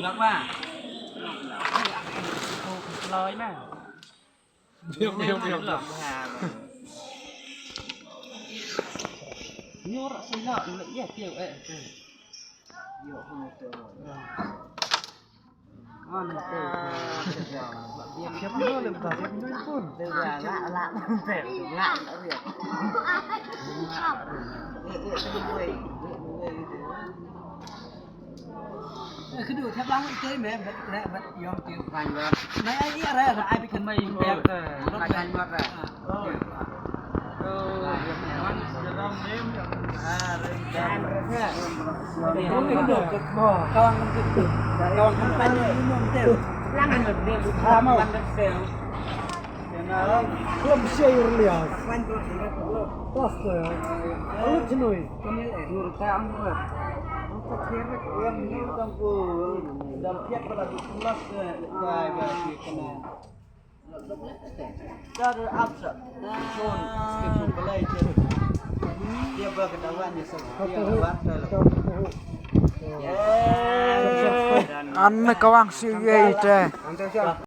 รักว่าลอยแม่เพียวหลับหาโยรสยามละเอียดเดียวโยห้องเตออันเตอเบียร์เข็มน้อยเลยป่ะเข็มน้อยปุ่นเดี๋ยวละมันเตะละเรียกคือดูแทบล้างเจ๊แม่และบัดยอมเกี่ยวกันว่าในไอ้นี่อะไรไอ้ไปขึ้นมาอยู่แบบรถกันวัดอะมันจะต้องเลี้ยงอย่างเรื่องการแค่ผมไม่ดูกับบ่อกองมันติดกองมันไปเลยมันเต็มร่างมันเหมือนเรียนบุคคลมันเป็นเซลล์Club cheio de aliás. Posso? Olha de noite. Como é? Juro, tá amor. Não tá querendo que eu me dão por dá piak pada kelas gay bagi kena. Dar absa. Son skip pelai je. Dia berkedawan ya sebab dia buat kalau. Anh mới có ăn siêu dây trời.